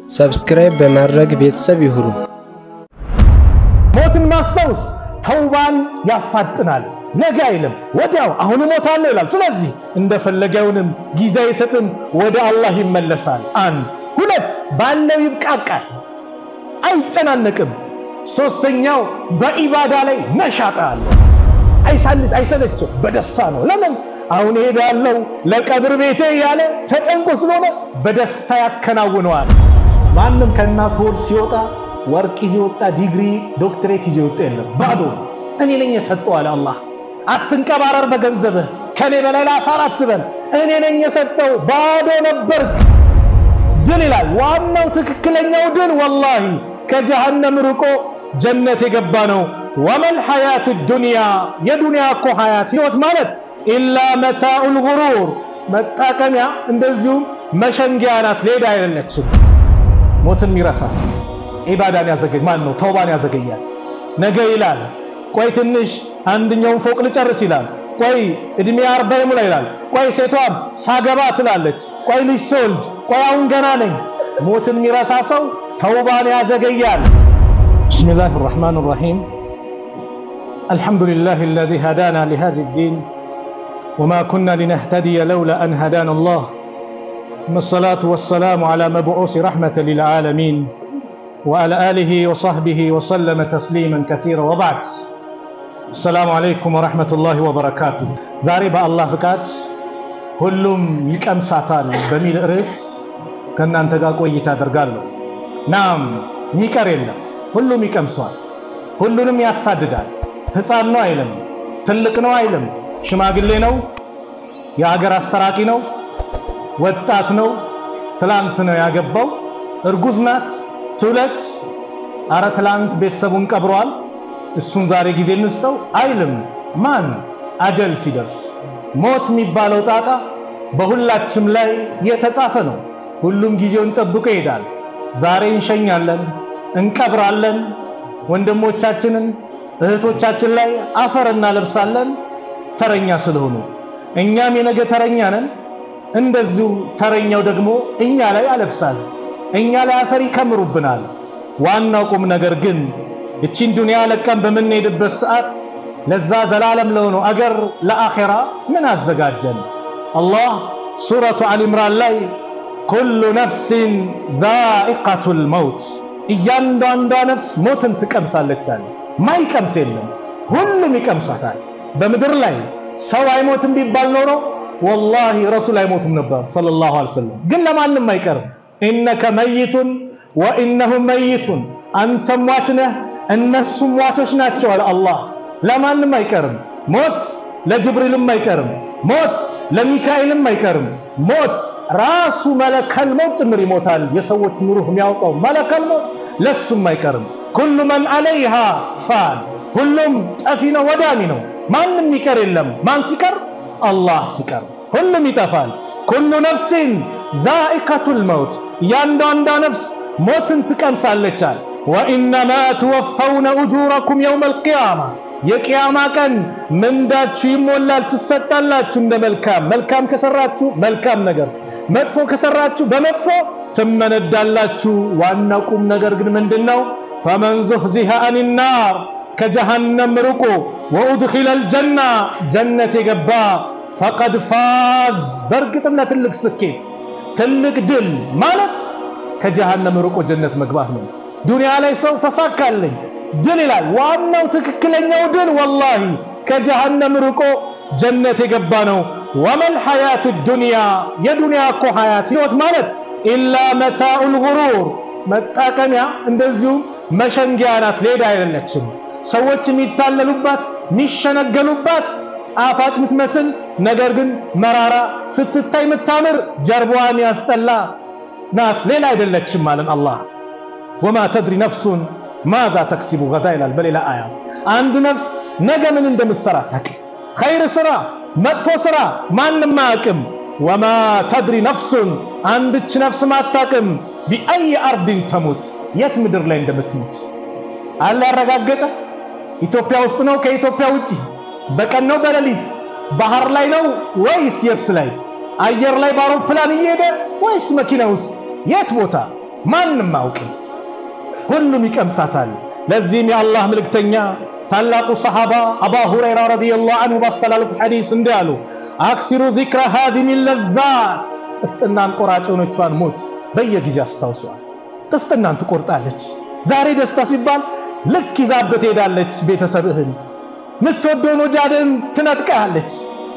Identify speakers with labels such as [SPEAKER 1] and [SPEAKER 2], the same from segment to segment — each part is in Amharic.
[SPEAKER 1] ሰብስክራይብ በማድረግ ቤተሰብ ይሁኑ።
[SPEAKER 2] ሞትን ማስታወስ ተውባን ያፋጥናል። ነገ አይልም ወዲያው አሁን ሞታለሁ ይላል። ስለዚህ እንደፈለገውንም ጊዜ ይሰጥም ወደ አላህ ይመለሳል። አንድ ሁለት ባለው ይብቃቃል አይጨናነቅም። ሶስተኛው በኢባዳ ላይ ነሻጣ አለ። አይሰለችም በደስታ ነው። ለምን አሁን ሄዳለሁ ለቀብር ቤቴ ያለ ተጨንቆ ስለሆነ በደስታ ያከናውነዋል። ማንም ከእናት ሆድ ሲወጣ ወርቅ ይወጣ ዲግሪ ዶክተሬት ይወጣ የለም ባዶ እኔ ነኝ የሰጠው አለ አላህ። አትንቀባረር በገንዘብህ ከኔ በላይ ላሳር አትበል እኔ ነኝ የሰጠው ባዶ ነበር ድል ይላል። ዋናው ትክክለኛው ድል ወላሂ ከጀሃነም ርቆ ጀነት የገባ ነው። ወመል ሐያቱ ዱንያ የዱንያ እኮ ሐያት ህይወት ማለት ኢላ መታኡል ጉሩር መጣቀሚያ እንደዚሁ መሸንጊያ ናት ሌላ አይደለችም። ሞትን ሚረሳስ ኢባዳን ያዘገይ ማን ነው? ተውባን ያዘገያል። ነገ ይላል ቆይ ትንሽ አንደኛውን ፎቅ ልጨርስ ይላል። ቆይ እድሜ 40 ይሙላ ይላል። ቆይ ሴቷም ሳገባ ትላለች። ቆይ ልጅ ስወልድ ቆይ አሁን ገና ነኝ። ሞትን ሚረሳሰው ተውባን ያዘገያል። ቢስሚላሂር ረህማኒር ረሂም አልሐምዱሊላሂ الذي هدانا لهذا الدين وما كنا لنهتدي لولا أن هدانا الله ثم الصلاة والسلام على مبعوث رحمة للعالمين وعلى آله وصحبه وسلم تسليما كثيرا وبعد السلام عليكم ورحمة الله وبركاته زاري با الله فقات ሁሉም ይቀምሳታል በሚል ርዕስ ከናንተ ጋር ቆይታ አደርጋለሁ። ናም ሚቀር የለም ሁሉም ይቀምሳል ሁሉንም ያሳድዳል። ህፃን ነው አይልም ትልቅ ነው አይልም ሽማግሌ ነው የሀገር አስተራቂ ነው ወጣት ነው ትላንት ነው ያገባው እርጉዝ ናት ትውለት አረ ትላንት ቤተሰቡን ቀብሯል እሱን ዛሬ ጊዜ እንስጠው አይልም። ማን አጀል ሲደርስ ሞት የሚባለው ጣጣ በሁላችንም ላይ የተጻፈ ነው። ሁሉም ጊዜውን ጠብቆ ይሄዳል። ዛሬ እንሸኛለን እንቀብራለን ወንድሞቻችንን እህቶቻችን ላይ አፈር እናለብሳለን ተረኛ ስለሆኑ እኛም የነገ ተረኛ ነን። እንደዚሁ ተረኛው ደግሞ እኛ ላይ ያለብሳል እኛ ላይ አፈር ይከምሩብናል። ዋናው ቁም ነገር ግን እቺን ዱንያ ለቀን በመንሄድበት ሰዓት ለዛ ዘላለም ለሆነው አገር ለአኺራ ምን አዘጋጀን? አላህ ሱረቱ አሊ ኢምራን ላይ ኩሉ ነፍሲን ዛኢቀቱል መውት እያንዳንዷ ነፍስ ሞትን ትቀምሳለች አለ። ማይቀምስ የለም ሁሉም ይቀምሳታል። በምድር ላይ ሰው አይሞትም ቢባል ኖሮ ወላሂ ረሱል አይሞቱም ነበር ሰለላሁ ዐለይሂ ወሰለም። ግን ለማንም አይቀርም ኢነከ መይቱን ወኢነሁም መይቱን አንተም ሟች ነህ እነሱም ሟቾች ናቸው አለ አላህ። ለማንም አይቀርም ሞት። ለጅብሪልም አይቀርም ሞት። ለሚካኤልም አይቀርም ሞት። ራሱ መለከል ሞት ጭምር ይሞታል። የሰዎች ሩህ የሚያውቀው መለከል ሞት ለሱም አይቀርም። ኩሉ መን ዐለይሃ ፋን ሁሉም ጠፊ ነው ወዳሚ ነው። ማንም ይቀር የለም። ማን ሲቀር? አላህ ሲቀር ሁሉም ይጠፋል። ኩሉ ነፍሲን ዛኢቀቱል መውት ያንዳንዷ ነፍስ ሞትን ትቀምሳለች አለ። ወኢነማ ትወፈውነ ኡጁረኩም የውመል ቂያማ የቂያማ ቀን ምንዳችሁ ይሞላል ትሰጣላችሁ። እንደ መልካም ከሰራችሁ መልካም ነገር መጥፎ ከሰራችሁ በመጥፎ ትመነዳላችሁ። ዋና ቁም ነገር ግን ምንድነው? ፈመን ዙህዚሃ አኒናር ከጀሃነም ርቆ ወኡድኺለል ጀና ጀነት የገባ ፈቀድ ፋዝ በርግጥም ለትልቅ ስኬት ትልቅ ድል ማለት ከጀሃነም ርቆ ጀነት መግባት ነው። ዱንያ ላይ ሰው ተሳካለኝ ድል ይላል። ዋናው ትክክለኛው ድል ወላሂ ከጀሃነም ርቆ ጀነት የገባ ነው። ወመል ሐያቱ ዱንያ የዱንያ እኮ ሐያት ህይወት ማለት ኢላ መታኡል ጉሩር መጣቀሚያ እንደዚሁ መሸንጊያ ናት ሌላ አይደለችም። ሰዎች የሚታለሉባት የሚሸነገሉባት ጣፋጭ የምትመስል ነገር ግን መራራ ስትታይ የምታምር ጀርባዋን ያስጠላ ናት ሌላ አይደለችም ማለት አላህ። ወማ ተድሪ ነፍሱን ማዛ ተክሲቡ ገዳ ይላል በሌላ አያ። አንድ ነፍስ ነገ ምን እንደምትሰራ አታውቅም። ኸይር ስራ መጥፎ ስራ ማንም አያውቅም። ወማ ተድሪ ነፍሱን አንድች ነፍስ ማታውቅም ቢአይ አርድን ተሙት የት ምድር ላይ እንደምትሞት አለ ያረጋገጠ። ኢትዮጵያ ውስጥ ነው ከኢትዮጵያ ውጪ በቀን ነው በሌሊት ባህር ላይ ነው ወይስ የብስ ላይ አየር ላይ በአውሮፕላን እየሄደ ወይስ መኪና ውስጥ የት ቦታ ማንም አያውቅም ሁሉም ይቀምሳታል ለዚህም የአላህ መልእክተኛ ታላቁ ሰሃባ አቡ ሁረይራ ረዲየላሁ ዐንሁ ባስተላለፉ ሐዲስ እንዳሉ አክሲሩ ዚክራ ሃዚሂ ለዛት ጥፍጥናን ቆራጭ ሆነቿን ሞት በየጊዜው አስታውሷል ጥፍጥናን ትቆርጣለች ዛሬ ደስታ ሲባል ልክ ይዛበት ሄዳለች ቤተሰብህን ምትወደውን ወጃድን ትነጥቃለች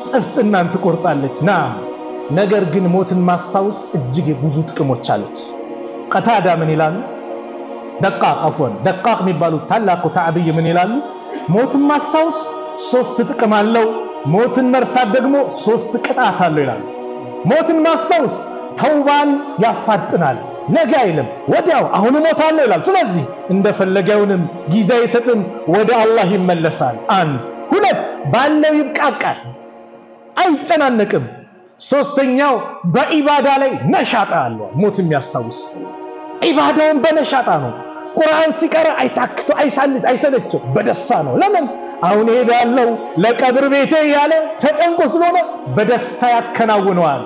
[SPEAKER 2] ጥፍጥናን ትቆርጣለች ና ነገር ግን ሞትን ማስታወስ እጅግ ብዙ ጥቅሞች አሉት ቀታዳ ምን ይላሉ ደቃቅ የሚባሉት ታላቁ ተዓቢይ ምን ይላሉ ሞትን ማስታወስ 3 ጥቅም አለው ሞትን መርሳት ደግሞ 3 ቅጣት አለው ይላሉ ሞትን ማስታወስ ተውባን ያፋጥናል ነገ አይልም ወዲያው አሁን ሞታለሁ ይላል ስለዚህ እንደፈለገውንም ጊዜ አይሰጥም ወደ አላህ ይመለሳል አንድ ሁለት ባለው ይብቃቃል አይጨናነቅም ሶስተኛው በኢባዳ ላይ ነሻጣ አለው ሞት የሚያስታውስ ኢባዳውን በነሻጣ ነው ቁርአን ሲቀራ አይታክቱ አይሰለቸው በደስታ ነው ለምን አሁን ሄዳለው ለቀብር ቤቴ ያለ ተጨንቆ ስለሆነ በደስታ ያከናውነዋል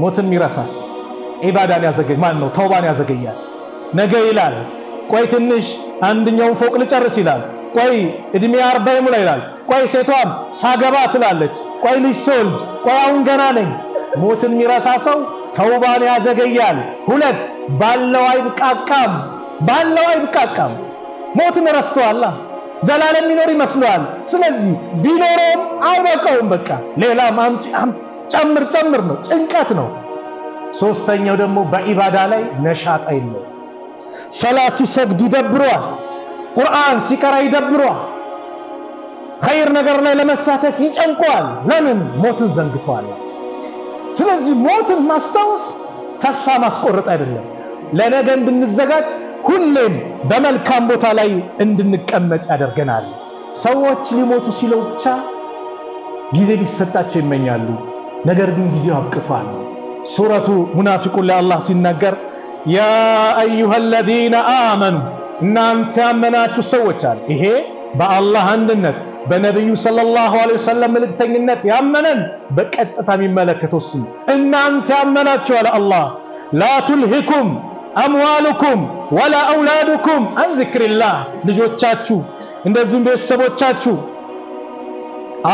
[SPEAKER 2] ሞትን ይረሳስ ኢባዳን ያዘገይ ማን ነው ተውባን ያዘገያል ነገ ይላል ቆይ ትንሽ አንደኛው ፎቅ ልጨርስ ይላል ቆይ እድሜ 40 ይሙላ ይላል ቆይ ሴቷም ሳገባ ትላለች ቆይ ልጅ ሶልድ ቆይ አሁን ገና ነኝ ሞትን ይረሳሰው ተውባን ያዘገያል ሁለት ባለው አይብቃቃም ሞትን ረስተዋል ዘላለም ሚኖር ይመስላል ስለዚህ ቢኖርም አይበቃውም በቃ ሌላ ማምጪ ጨምር ነው ጭንቀት ነው ሶስተኛው ደግሞ በኢባዳ ላይ ነሻጣ ይለው ሰላት ሲሰግድ ይደብረዋል ቁርአን ሲቀራ ይደብረዋል ኸይር ነገር ላይ ለመሳተፍ ይጨንቀዋል ለምን ሞትን ዘንግቷል ስለዚህ ሞትን ማስታወስ ተስፋ ማስቆረጥ አይደለም ለነገ እንድንዘጋጅ ሁሌም በመልካም ቦታ ላይ እንድንቀመጥ ያደርገናል ሰዎች ሊሞቱ ሲለው ብቻ ጊዜ ቢሰጣቸው ይመኛሉ ነገር ግን ጊዜው አብቅቷል ሱረቱ ሙናፊቁን ላይ አላህ ሲናገር ያ አዩሃለዚነ አመኑ እናንተ ያመናችሁ ሰዎች አለ ይሄ በአላህ አንድነት በነብዩ ሰለላሁ ዐለይሂ ወሰለም መልእክተኝነት ያመነን በቀጥታ የሚመለከተው እሱ እናንተ ያመናችሁ አለ አላህ ላ ቱልሂኩም አምዋሉኩም ወላ አውላዱኩም አን ዚክሪላህ ልጆቻችሁ እንደዚሁም ቤተሰቦቻችሁ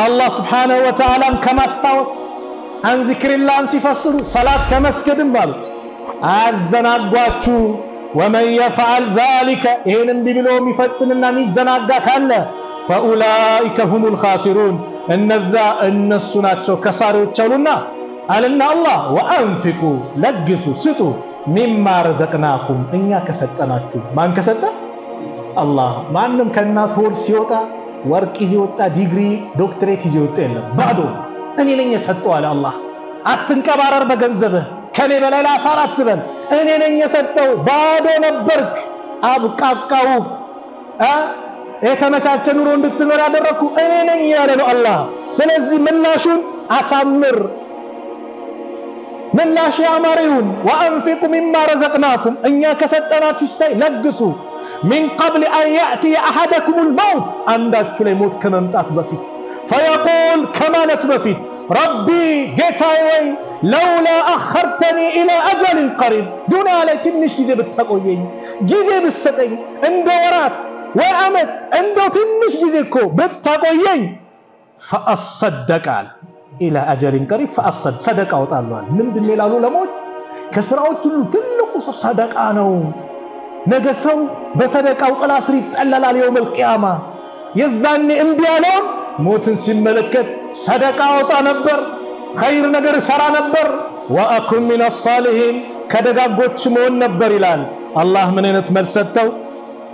[SPEAKER 2] አላህ Subhanahu Wa Ta'ala ከማስታወስ አን ዚክሪላህን ሲፈስሩ ሰላት ከመስገድም ባሉ አዘናጓችሁ ወመን يفعل ذلك ይሄንን ቢብሎ የሚፈጽምና የሚዘናጋ ካለ فاولئك هم الخاسرون እነሱ ናቸው ከሳሪዎች አሉና አለና አላህ وانفقوا ለግሱ ስጡ مما رزقناكم እኛ ከሰጠናችሁ ማን ከሰጠ አላህ ማንንም ከናት ሆድ ሲወጣ ወርቅ ይወጣ ዲግሪ ዶክተሬት ይወጣ የለም ባዶ እኔ ነኝ የሰጠው አለ አላህ አትንቀባረር በገንዘብህ ከኔ በላይ ላሳር አትበል እኔ ነኝ የሰጠው ባዶ ነበርክ አብቃቃው የተመቻቸ ኑሮ እንድትኖር ያደረኩ እኔ ነኝ ያለ ነው አላህ ስለዚህ ምላሹን አሳምር ምላሽ ያማሪውን وانفقوا مما رزقناكم እኛ ከሰጠናችሁ ሳይ ለግሱ من قبل ان ياتي احدكم الموت አንዳችሁ ላይ ሞት ከመምጣት በፊት فيقول كما بفيت ربي جيتاي لولا اخرتني الى اجل قريب دون على تنش ጊዜ ብትቆየኝ ጊዜ ብትሰጠኝ እንደ ወራት ወይ አመት እንደው ትንሽ ጊዜ እኮ ብትቆየኝ فاصدق الى اجل قريب فاصدق صدقه አውጣለዋል ምንድነው ይላሉ ለሞት ከስራዎች ሁሉ ትልቁ ሰደቃ ነው ነገ ሰው በሰደቃው ጥላ ስር ይጠለላል يوم القيامه የዛኔ እምቢ ያለው ሞትን ሲመለከት ሰደቃ አውጣ ነበር ኸይር ነገር ሰራ ነበር ወአኩን ሚን الصالحين ከደጋጎች መሆን ነበር ይላል አላህ ምን አይነት መልስ ሰጠው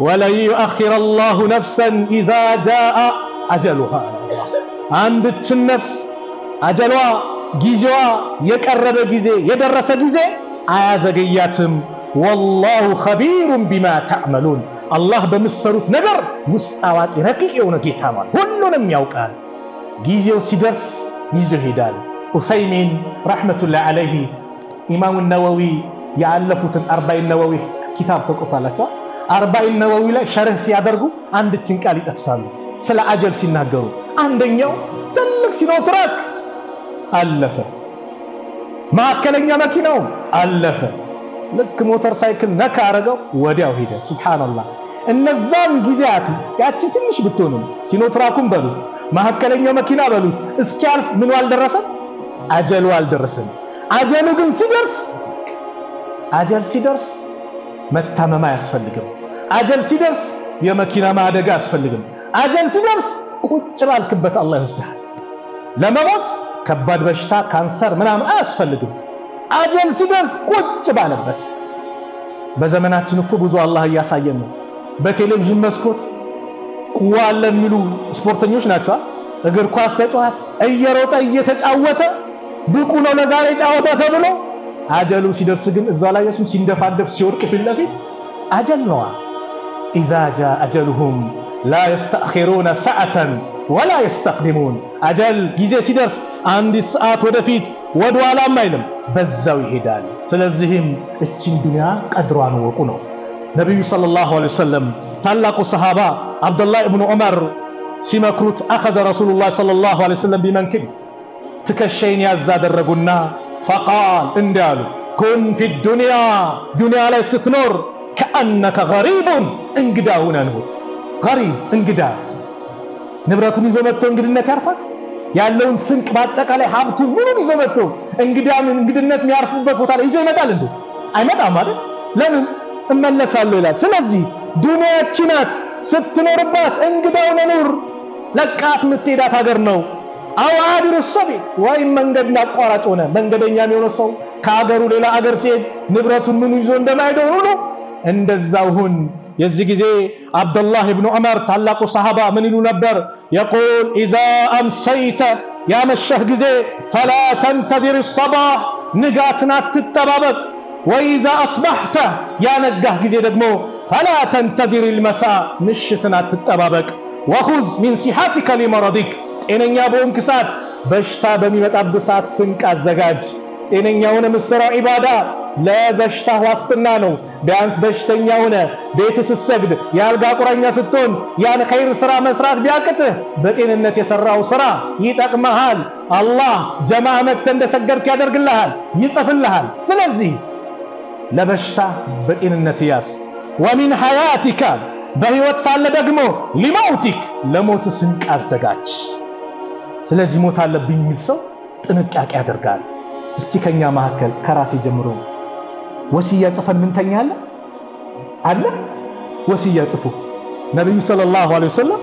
[SPEAKER 2] ወላ يؤخر الله نفسا اذا جاء اجلها አንድች ነፍስ አጀሏ ጊዜዋ የቀረበ ጊዜ የደረሰ ጊዜ አያዘገያትም والله خبير بما تعملون الله በመሰሩት ነገር ውስጥ አዋቂ ረቂቅ የሆነ ጌታ ነው ሁሉንም ያውቃል ጊዜው ሲደርስ ይዘው ሄዳል ኡሰይሚን ረህመቱላህ ዐለይሂ ኢማሙ ነወዊ ያለፉትን 40 ነወዊ ኪታብ ተቆጣላቸው 40 ነወዊ ላይ ሸርህ ሲያደርጉ አንድችን ቃል ይጠቅሳሉ ስለ አጀል ሲናገሩ አንደኛው ትልቅ ሲኖትራክ አለፈ ማከለኛ መኪናው አለፈ ልክ ሞተር ሳይክል ነካ አረገው ወዲያው ሄደ ሱብሃንአላህ እነዛን ጊዜያት ያቺ ትንሽ ብትሆንም ሲኖትራኩም በሉ ማከለኛው መኪና በሉት እስኪያልፍ ምን አልደረሰም አጀሉ አልደረሰም አጀሉ ግን ሲደርስ መታመማ ያስፈልግም አጀል ሲደርስ የመኪና ማደጋ ያስፈልግም አጀል ሲደርስ ቁጭ ባልክበት አላህ ይወስዳል ለመሞት ከባድ በሽታ ካንሰር ምናምን አያስፈልግም አጀል ሲደርስ ቁጭ ባለበት በዘመናችን እኮ ብዙ አላህ ያሳየን ነው በቴሌቪዥን መስኮት ቁዋል ለሚሉ ስፖርተኞች ናቸው እግር ኳስ ተጫዋች እየሮጠ እየተጫወተ ብቁ ነው ለዛሬ ጫወታ ተብሎ አጀሉ ሲደርስ ግን እዛው ላይ የሱን ሲንደፋደፍ ሲወርቅ ፊትለፊት አጀል ነው اذا جاء اجلهم لا يستأخرون ساعه ولا يستقدمون አጀል ጊዜ ሲደርስ አንድ ሰዓት ወደፊት ወደኋላ ማይልም በዛው ይሄዳል ስለዚህም እቺን ዱንያ ቀድሯን ወቁ ነው ነብዩ ሰለላሁ ዐለይሂ ወሰለም ታላቁ ሰሃባ አብዱላህ ኢብኑ ዑመር ሲመክሩት አخذ ረሱላህ ሰለላሁ ዐለይሂ ወሰለም ቢመንኪብ ትከሸይን ያዛደረጉና فقال እንዳሉ كن في الدنيا ዱንያ ላይ ስትኖር كأنك غريب እንግዳ ሆነህ ነው غريب እንግዳ ንብረቱን ይዞ መጥቶ እንግድነት ያርፋል ያለውን ስንቅ ባጠቃላይ ሀብቱ ምኑን ይዞ መጥቶ እንግድነት የሚያርፍበት ቦታ ላይ ይዞ ይመጣል እንዴ አይመጣም አይደል ለምን እመለሳለሁ ይላል ስለዚህ ዱንያችን ናት ስትኖርባት እንግዳው ነኑር ለቃት ምትሄዳት ሀገር ነው አዋዲር ሰቢ ወይ መንገድ አቋራጭ ሆነ መንገደኛ የሚሆነው ሰው ከሀገሩ ሌላ ሀገር ሲሄድ ንብረቱን ምን ይዞ እንደማይደው ነው እንደዛውሁን የዚህ ጊዜ አብዱላህ ኢብኑ ዑመር ታላቁ ሰሃባ ምን ይሉ ነበር يقول اذا امسيت يا مشህ ጊዜ فلا تنتظر الصباح ንጋትን አትጠባበቅ واذا اصبحت يا ነጋህ ጊዜ ደግሞ فلا تنتظر المساء ምሽትን አትጠባበቅ وخذ من صحتك لمرضك ጤነኛ በሆንክ ሰዓት በሽታ በሚመጣበት ሰዓት ስንቅ አዘጋጅ ጤነኛውን መስራው ኢባዳ ለበሽታ ዋስትና ነው ቢያንስ በሽተኛ ሆነ ቤትስ ሰግድ ያልጋ ቁራኛ ስትሆን ያን ኸይር ስራ መስራት ቢያቅትህ በጤንነት የሰራው ስራ ይጠቅመሃል አላህ ጀማዓት እንደሰገድክ ያደርግልሃል ይጽፍልሃል ስለዚህ ለበሽታ በጤንነት ያስ ومن حياتك በህይወት ሳለ ደግሞ لموتك ለሞት ስንቅ አዘጋጅ ስለዚህ ሞት አለብኝ የሚል ሰው ጥንቃቄ ያደርጋል እስቲ ከኛ ማከል ከራሴ ጀምሮ ወሲያ ጽፈን ምን ተኛለ አለ ወሲያ ጽፉ ነብዩ ሰለላሁ ዐለይሂ ወሰለም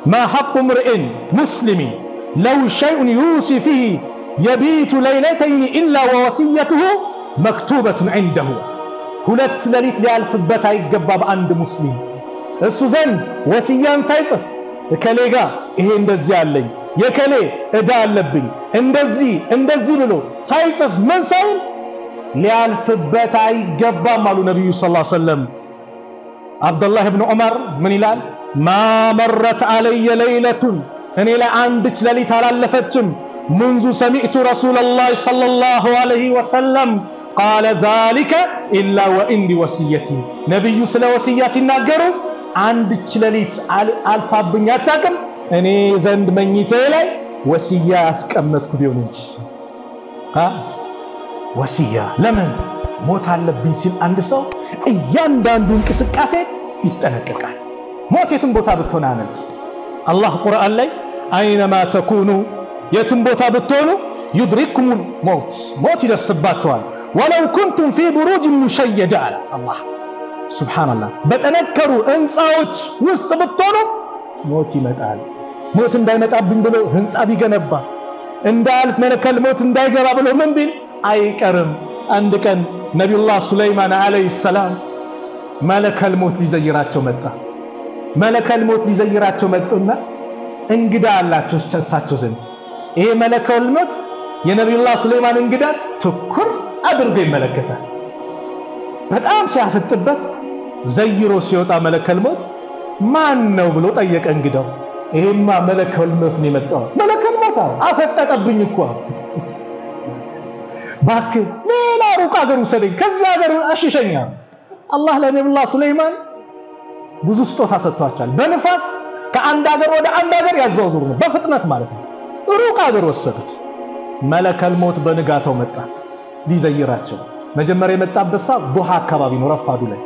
[SPEAKER 2] ما حق امرئ مسلم لو شيء يوصي فيه يبيت ليلتين الا ووصيته مكتوبه عنده ሁለት ሌሊት ሊያልፍበት አይገባ በአንድ ሙስሊም እሱ ዘንድ ወሲያን ሳይጽፍ ከሌጋ ይሄ እንደዚህ አለኝ የከሌ እዳ አለብኝ እንደዚህ ብሎ ሳይጽፍ ምን ሳይል ሊያልፍበት አይገባም አሉ ነብዩ ሰለላሁ ዐለይሂ ወሰለም አብዱላህ ኢብኑ ዑመር ምን ይላል ما مرت علي ليله እኔ ለአንድች ሌሊት አላለፈችም منذ سمعت رسول الله صلى الله عليه وسلم قال ذلك الا وعندي وصيتي ነብዩ ስለ ወሲያ ሲናገሩ አንድች ሌሊት አልፋብኝ አታውቅም እኔ ዘንድ መኝታዬ ላይ ወሲያ ያስቀመጥኩ ቢሆን እንጂ ወሲያ ለምን ሞት አለብኝ ሲል አንድ ሰው እያንዳንዱ እንቅስቃሴ ይጠነቀቃል ሞት የትም ቦታ ብትሆን አመልጥ አላህ ቁርአን ላይ አይነማ ተኩኑ የትም ቦታ ብትሆኑ يدرككم موت ይደርስባችኋል ولو كنتم في بروج مشيدة الله سبحان الله በተነከሩ እንጻዎች ውስጥ ብትሆኑ ሞት ይመጣል ሞት እንዳይመጣብኝ ብሎ ህንጻ ቢገነባ እንዳልፍ መለከል ሞት እንዳይገባ ብሎ ምን ቢል አይቀርም አንድ ቀን ነብዩላህ ሱለይማን አለይሂ ሰላም መለከል ሞት ሊዘይራቸው መጡና እንግዳ አላቸው እሳቸው ዘንድ ይሄ መለከል ሞት የነብዩላህ ሱለይማን እንግዳ ትኩር አድርጎ ይመለከታል በጣም ሲያፈጥበት ዘይሮ ሲወጣ መለከል ሞት ማን ነው ብሎ ጠየቀ እንግዳው ይሄማ መለከል ሞት ነው የመጣው መለከል ሞት አፈጠጠብኝ እኮ ባክ ሌላ ሩቅ ሀገር ወሰደኝ ከዚህ ሀገር አሽሸኛ አላህ ለነብዩላህ ሱለይማን ብዙ ስጦታ ሰጥቷቸዋል በንፋስ ከአንድ ሀገር ወደ አንድ ሀገር ያዘዋውሩ ነው በፍጥነት ማለት ነው ሩቅ ሀገር ወሰዱት መለከል ሞት በንጋታው መጣ ሊዘይራቸው መጀመሪያ የመጣበት ሰዓት ዱሃ አካባቢ ነው ረፋዱ ላይ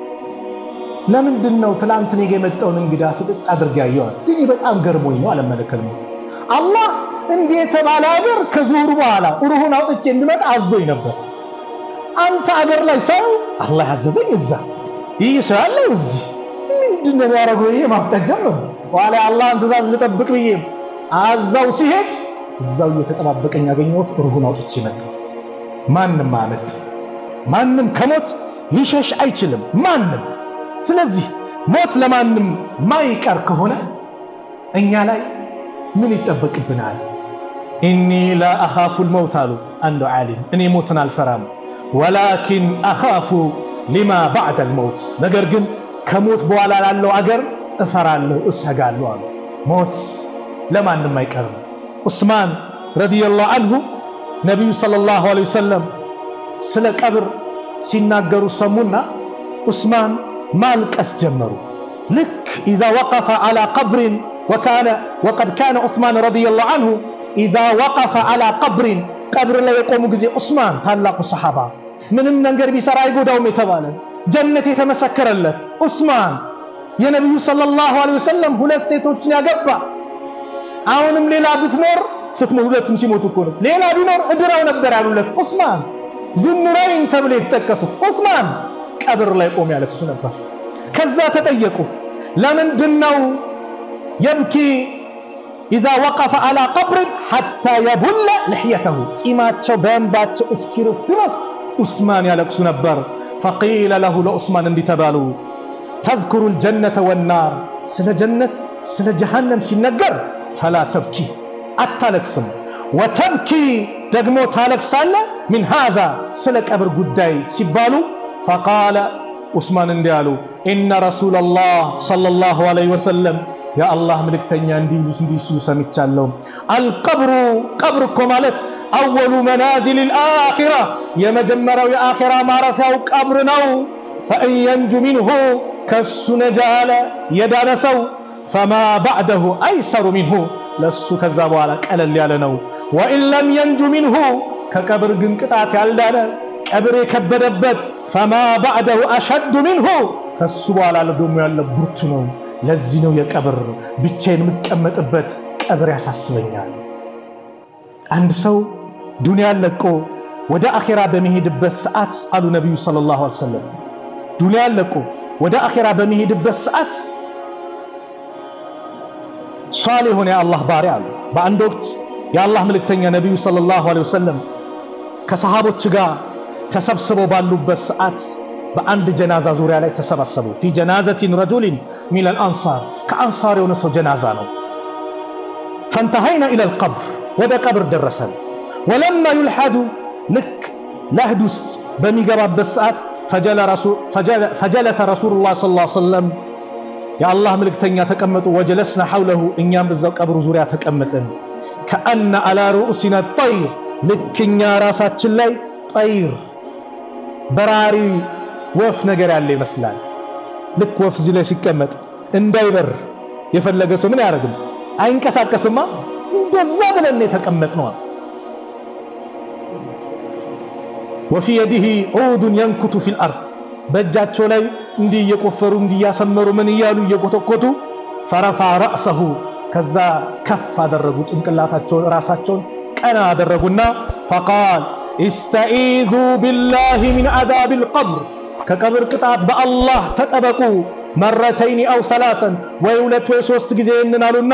[SPEAKER 2] ለምንድነው ትላንት ነገ የመጣውን እንግዳ ፍጥጥ አድርጋ ያየዋል እኔ በጣም ገርሞኝ ነው አለመለከል ሞት አላህ እንዴት ባለ አገር ከዙሁር በኋላ ሩሁን አውጥቼ እንድመጣ አዞኝ ነበር አንተ አገር ላይ ሰው አላህ ያዘዘኝ እዛ ይስራል እዚህ ምንድነው ያረገው ይሄ ማፍጠት ጀመረ ዋላ አላህን ትእዛዝ ልጠብቅ ብዬ አዛው ሲሄድ እዛው እየተጠባበቀኝ ያገኘው ሩሁን አውጥቼ መጣ ማንንም ማመልጥ ማንንም ከሞት ሊሸሽ አይችልም ማንንም ስለዚህ ሞት ለማንንም ማይቀር ከሆነ እኛ ላይ ምን ይጠበቅብናል إني لا أخاف الموت عنده عالم إني موتنا الفرام ولكن أخاف لما بعد الموت ነገር ግን ከሞት በኋላ ያለው አገር እፈራለሁ እስጋለሁ አሉ ሞት ለማንም አይቀርም ዑስማን ረዲየላሁ ዐንሁ ነብዩ ሰለላሁ ዐለይሂ ወሰለም ስለ ቀብር ሲናገሩ ሰሙና ዑስማን ማልቀስ ጀመሩ ልክ اذا وقف على قبر وقد كان عثمان رضي الله عنه اذا وقف على قبر ላይ የቆሙ ጊዜ ዑስማን ታላቁ ሰሃባ ምንም ነገር ቢሰራ አይጎዳውም የተባለ ጀነት የተመሰከረለት ዑስማን የነብዩ ሰለላሁ ዐለይሂ ወሰለም ሁለት ሴቶችን ያገባ አሁንም ሌላ ብትኖር ስትሞት ሁለቱም ሲሞቱ እኮ ነው ሌላ ቢኖር እድራው ነበር ያሉለት ዑስማን ዙኑራይን ተብሎ የተጠቀሱት ዑስማን ቀብር ላይ ቆም ያለቅሱ ነበር ከዛ ተጠየቁ ለምንድነው يبكي اذا وقف على قبر حتى يبل لحيته ጺማቸው በእንባቸው እስኪርስ ድረስ ዑስማን ያለቅሱ ነበር فقيل له لعثمان እንዲተባሉ تذكر الجنة والنار ስለ ጀነት ስለ ጀሃነም ሲነገር فلا تبكي አታለቅስም وتبكي ደግሞ ታለቅሳለ من هذا ስለ ቀብር ጉዳይ ሲባሉ فقال عثمان እንዲያሉ ان رسول الله صلى الله عليه وسلم يا الله ملكتኛ እንዲሱ ሰምቻለሁ القبر قبرኮ ማለት اول منازل الاخره የመጀመሪያው የአኺራ ማረፊያው ቀብር ነው فان ينجو منه كالسنجال يدانسو فما بعده ايسر منه ለሱ ከዛ በኋላ ቀለል ያለ ነው وان لم ينجو منه ከቀብር ግን ቅጣት ያልዳነ ቀብር የከበደበት فما بعده اشد منه ከሱ በኋላ ለደሙ ያለ ብርቱ ነው ለዚህ ነው የቀብር ብቻዬን መቀመጥበት ቀብር ያሳስበኛል አንድ ሰው ዱንያን ለቆ ወደ አኺራ በመሄድበት ሰዓት አሉ ነብዩ ሰለላሁ ዐለይሂ ወሰለም ዱንያን ለቆ ወደ አኺራ በመሄድበት ሰዓት ሷሊህ ሆነ አላህ ባሪያ አሉ በአንድ ወቅት የአላህ መልእክተኛ ነብዩ ሰለላሁ ዐለይሂ ወሰለም ከሰሃቦች ጋር ተሰብስበው ባሉበት ሰዓት በአንድ ጀናዛ ዙሪያ ላይ ተሰባሰቡ في جنازة رجل من الانصار كانصار የሆነ ሰው ጀናዛ ነው فانتهينا الى القبر ወደ ቀብር ደረሰን ولما يلحد لك لهد ውስጥ በሚገባበት ሰዓት فجلس رسول الله صلى الله عليه وسلم يا الله መልእክተኛ ተቀመጡ وجلسنا حوله እኛም በዛው ቀብሩ ዙሪያ ተቀመጥን كأن على رؤوسنا الطير لكኛ ራሳችን ላይ طير በራሪ ወፍ ነገር ያለ ይመስላል ልክ ወፍ እዚህ ላይ ሲቀመጥ እንዳይበር የፈለገ ሰው ምን ያደርግም አይንቀሳቀስማ እንደዛ ብለን የተቀመጥነው وفي يده عود ينكت في الارض በእጃቸው ላይ እንዲ እየቆፈሩ እንዲ ያሰመሩ ምን ይያሉ እየቆተቆቱ فرفع رأسه ከዛ ከፍ አደረጉ ጭንቅላታቸውን ራሳቸውን ቀና አደረጉና فقال استعيذوا بالله من عذاب القبر ከቀብር ቅጣት በአላህ ተጠበቁ مرتين او ثلاثا ويولت ويسوست ጊዜ እንናሉና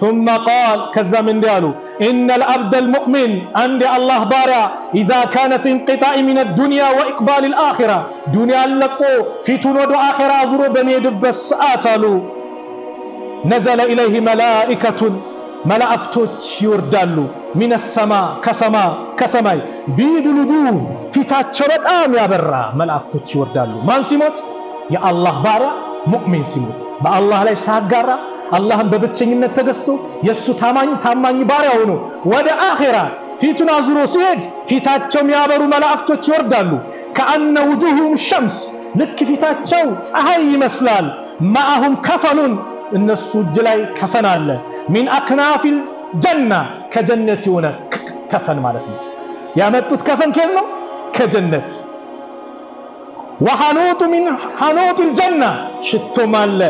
[SPEAKER 2] ثم قال كذا من ديالو ان العبد المؤمن عند الله بارع اذا كان في انقطاع من الدنيا واقبال الاخره دنيا لقو فيتون ودو اخره ازرو بميدبس ساعتالو نزل اليه ملائكه ملائكቶች ይወርዳሉ من السماء كسماء بيد الوجوه ፊታቸው በጣም ያበራ መላእክቶች ይወርዳሉ ማን ሲሞት የአላህ ባሪያ ሙእሚን ሲሞት በአላህ ላይ ሳጋራ አላህን በብቸኝነት ተገዝቶ የሱ ታማኝ ባሪያ ሆኖ ወደ አኺራ ፊቱን አዙሮ ሲሄድ ፊታቸው የሚያበሩ መላእክቶች ይወርዳሉ كأن وجوههم الشمس ልክ ፊታቸው ፀሐይ ይመስላል معهم كفن እነሱ እጅ ላይ ከፈን አለ من اكناف الجنه ከጀነት የሆነ ከፈን ማለት ነው ያመጡት ከፈን ከየት ነው ከጀነት وحنوط من حنوط الجنة شتو مال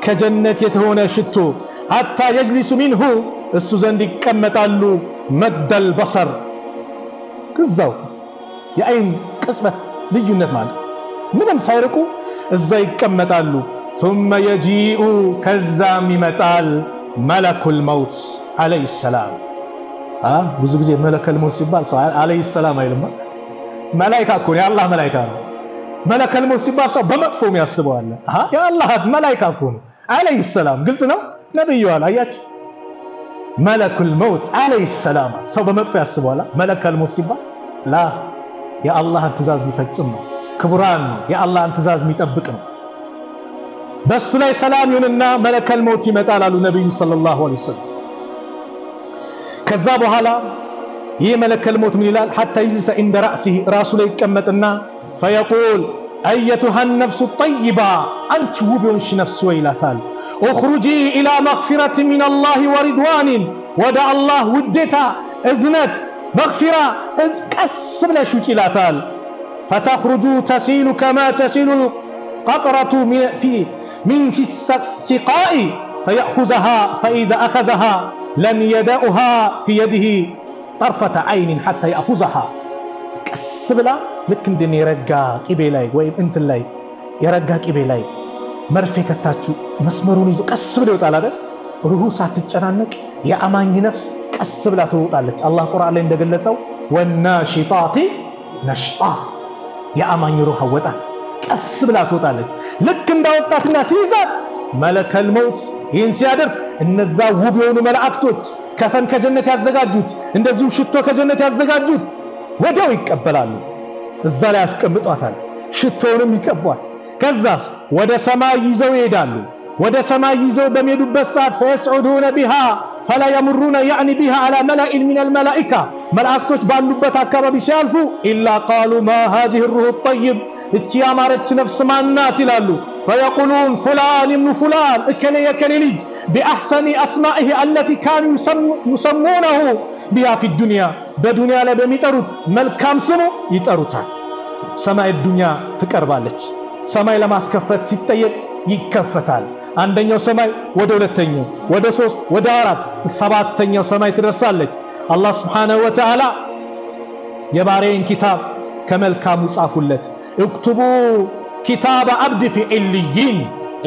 [SPEAKER 2] كجنة يتهون شتو حتى يجلس منه السوزن دي كمتالو مد البصر كزاو يا عين قسمة ليونت مال منم سايرقو ازاي كمتالو ثم يجيء كزام متال ملك الموت عليه السلام ብዙ ጊዜ መለከል ሞት ሲባል ሰው አለይሂ ሰላም አይልም መላእክት እኮ ነው ያላህ መላእክት ነው መለከል ሞት ሲባል ሰው በመጥፎ የሚያስበው አለ ያላህ መላእክት እኮ ነው አለይሂ ሰላም ግልጽ ነው ነብዩ አያችሁ መለኩል ሞት አለይሂ ሰላም ሰው በመጥፎ ያስበው አለ መለከል ሞት ሲባል ላ የአላህን ትእዛዝ የሚፈጽም ነው ክቡራን ነው የአላህን ትእዛዝ የሚጠብቅ ነው በሱ ላይ ሰላም ይሁንና መለከል ሞት ይመጣል አሉ ነብዩ ሰለላሁ ዐለይሂ ወሰለም ከዛ በኋላ ይሄ መለከል ሞት ምን ይላል حتى يجلس عند رأسه ራሱ ላይ ይቀመጥና فيقول ايتها النفس الطيبه انت وبيونش نفس ويلاتال اخرجي الى مغفرة من الله ورضوان ودع الله ودتا اذنت مغفرة قس بلاش ويلاتال فتخرج تسيل كما تسيل القطرة من في السقاء فيأخذها فإذا أخذها لم يدعها في يده طرفة عين حتى يأخذها كسبلا لك اندني يرقا قبي لاي ويم انت لاي يرقا قبي لاي مرفي كتاتشو مسمرون يزو كسبلا يوطال አይደል روحو ሳትጨናነቅ የአማኝ ነፍስ كسبلا ትወጣለች الله ቁርአን ላይ እንደገለጸው والناشطات نشطا የአማኝ روح ወጣ كسبلا ትወጣለች ልክ እንዳወጣትና ሲይዛት መለከል ሞት ይህን ሲያደርግ እነዛ ውብ የሆኑ መላእክቶች ከፈን ከጀነት ያዘጋጁት እንደዚሁ ሽቶ ከጀነት ያዘጋጁት ወዲያው ይቀበላሉ እዛ ላይ ያስቀምጧታል ሽቶውንም ይቀባል ከዛስ ወደ ሰማይ ይዘው ይሄዳሉ ወደ ሰማይ ይዘው በሚሄዱበት ሰዓት ፈስዑዱነ ቢሃ فلا يمرون يعني بها على ملأ من الملائكة ملائكቶች ባሉበት አካባቢ ሲያልፉ إلا قالوا ما هذه الروح الطيب እቺ ያማረች ነፍስ ማናት ይላሉ فيقولون فلان ابن فلان እከሌ የከሌ ልጅ بأحسن أسمائه التي كانوا يسمونه بها في الدنيا በዱንያ ላይ በሚጠሩት መልካም ስሙ ይጠሩታል ሰማይ ዱንያ ትቀርባለች ሰማይ ለማስከፈት ሲጠየቅ ይከፈታል አንደኛው ሰማይ ወደ ሁለተኛው ወደ 3 ወደ 4 ሰባተኛው ሰማይ ትደርሳለች አላህ Subhanahu Wa Ta'ala የባሪያን ኪታብ ከመልካሙ ጻፉለት اكتبوا كتاب عبد في عليين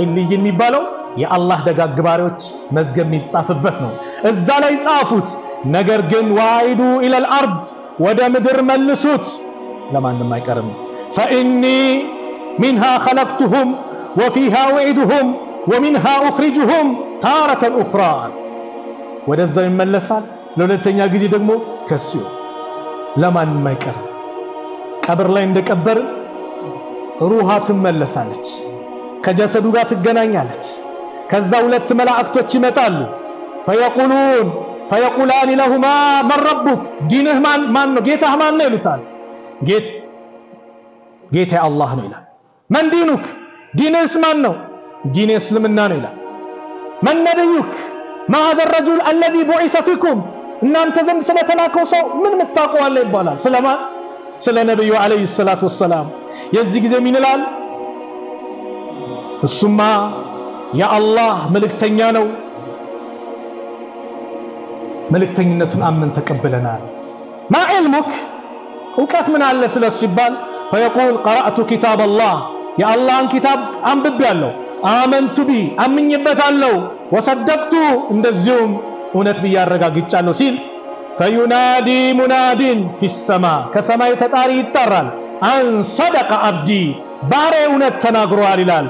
[SPEAKER 2] عليين የሚባለው የአላህ ደጋግ ባሪያዎች መዝገብ የሚጻፍበት ነው እዛ ላይ ጻፉት ነገር ግን ዋይዱ الى الارض ወደ ምድር መልሱት ለማንም አይቀርም فاني منها خلقتهم وفيها وعدهم ومنها اخرجهم تارة اخرى ወደዛው ይመለሳል ለሁለተኛ ጊዜ ደግሞ ከሱ ለማንም አይቀርም ቀብር ላይ እንደቀበር ሩሃ ትመለሳለች ከጀሰዱ ጋር ትገናኛለች ከዛ ሁለት መላእክቶች ይመጣሉ فيقولان لهما من ربك دينه ማን ነው ጌታህ ማን ነው ይሉታል ጌታ አላህ ነው ይላል من دينك دينስ ማን ነው دين እስልምና ነው ይላል من نبيك ما هذا الرجل الذي بعث فيكم እናንተ ዘንድ ስለተላከው ሰው ምን ምታውቀው አለ ይባላል ስለማን ስለ ነብዩ አለይሂ ሰላቱ ወሰለም የዚህ ጊዜ ምን ይላል እሱማ የአላህ መልእክተኛ ነው መልእክተኝነቱን አመን ተቀበለናል ما علمك እውቀት ምን አለ ስለሱ ይባል فيقول قرأت كتاب الله يا الله ان كتاب አንብቤያለሁ آمنت بي አምኜበታለሁ وصدقت እንደዚሁም እውነት ብያረጋግጫለሁ ሲል فينادي مناد في السماء كسماء تطاري يطرال ان صدق عبدي باري እውነት ተናግሯል ይላል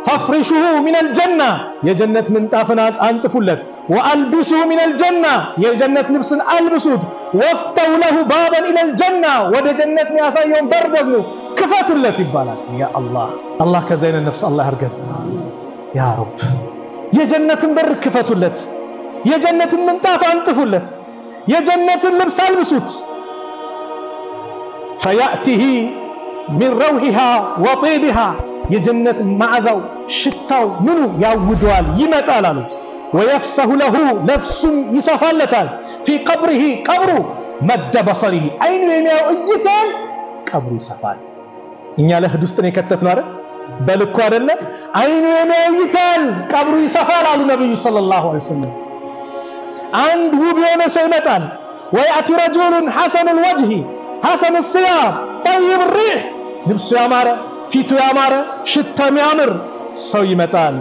[SPEAKER 2] فافرشه من الجنة يا جنة من طافنات انطفለት والبسه من الجنة يا جنة لبسن البسوت وافتحوا له بابا الى الجنة وده جنة የሚያሳየውን በር ደግሞ ክፈቱለት ይባላል يا الله ከዘይነ ነፍስ الله ያርገን يا رب የጀነትን በር ክፈቱለት የጀነትን ምንጣፍ አንጥፉለት የጀነትን ልብስ አልብሱት فيأته من روحها وطيبها የጀነት መዓዛው ሽታው ምኑ ያውደዋል ይመጣል አሉ ويفسح له نفس يسفلታል في قبره قبره مد بصره አይኑ የሚያው እይታን ቀብሩ ይሰፋል እኛ ለህድ ውስጥ ነው የከተትነው አይደል በልኩ አይደለ አይኑ የሚያይታል ቀብሩ ይሰፋል አሉ ነብዩ ሰለላሁ ዐለይሂ ወሰለም አንድ ውብ የሆነ ሰው ይመጣል ويأتي رجل حسن الوجه حسن الثياب طيب الريح ልብሱ ያማረ ፊቱ ያማረ ሽታው ያምር ሰው ይመጣል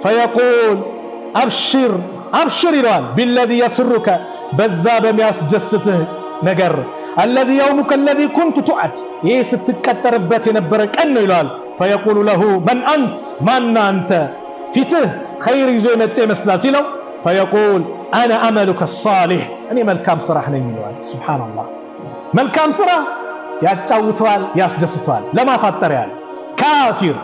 [SPEAKER 2] فيقول أبشر أبشر ይላል بالذي يسرك በዛ በሚያስደስትህ ነገር الذي يومك الذي كنت تعد ይሄ ስትቀጠርበት የነበረ ቀን ነው ይላል فيقول له من أنت من أنت ፊትህ خير ይዞ የመጣ ይመስላል ሲለው فيقول أنا أملك الصالح እኔ መልካም ስራህ ነኝ ይላል سبحان الله መልካም ስራ ያጫውተዋል ያስደስተዋል ለማሳጠር ያለ ካፊር